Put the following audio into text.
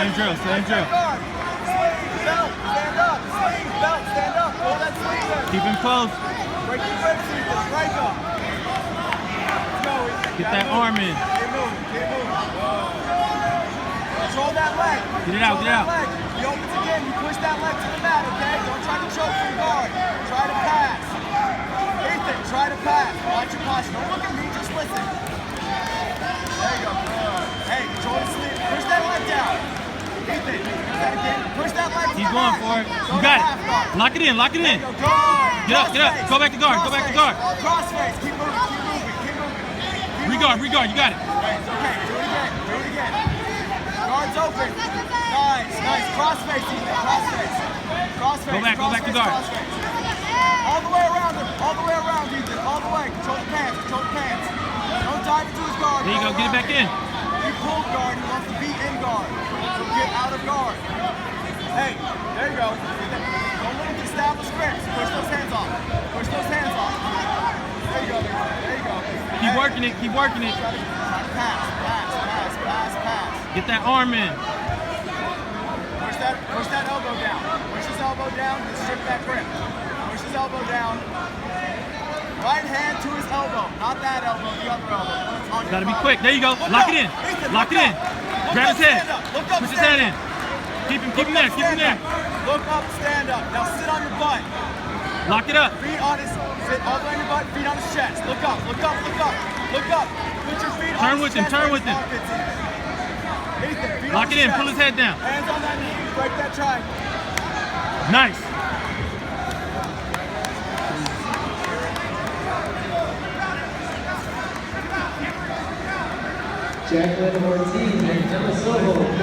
Same drill, same drill. Sleeve, belt, stand up. Sleeve, belt, stand up. Pull that sleeve in. Keep him close. Break your ribs, Ethan. Break them. Let's go, Ethan. Get that arm in. Keep moving. Keep moving. Control that leg. Get it out, get it out. Leg. He opens again. You push that leg to the mat, okay? Don't try to choke from guard. Try to pass. Ethan, try to pass. Watch your posture. Don't look at me. Just listen. There you go. Hey, control the sleeve. Push that leg down. Ethan, do that again. Push that leg to Keep the going mat. for it. Go You to got half guard. it. Lock it in, lock it in. There you go. Guard. Get up, get up. Go back to guard, go back to guard. Cross face. Keep moving, keep moving, keep moving. Regard, regard, you got it. Okay, it's okay. Do it again. Do it again. Guards open. Nice, nice. Cross face, Ethan. Cross face. Cross face. Go back to guard. Cross face. All the way around him. All the way around, Ethan. All the way. Control the pants. Control the pants. Don't dive into his guard. There you go, get it back in. He pulled guard. He wants to be in guard. So get out of guard. Hey, there you go. Don't let him establish grips. Push those hands off. Push those hands off. There you go. There you go. Keep working it, keep working it. Try to pass, pass, pass, pass, pass. Get that arm in. Push that elbow down. Push his elbow down and strip that grip. Push his elbow down. Right hand to his elbow. Not that elbow, the other elbow. On Gotta be quick. There you go. Lock it in. Lock it in. Grab his head. Push his head in. Keep him there. Keep him there. Look up, stand up. Now sit on your butt. Lock it up. Feet on his, sit all the way on your butt, feet on his chest. Look up, look up, look up, look up. Put your feet Turn on with his him, chest. turn where with his him. armpits is. Ethan, feet Lock on it his in. chest. Pull his head down. Hands on that knee. Break that triangle. Nice. Jacqueline Ortiz and Gemma Soho.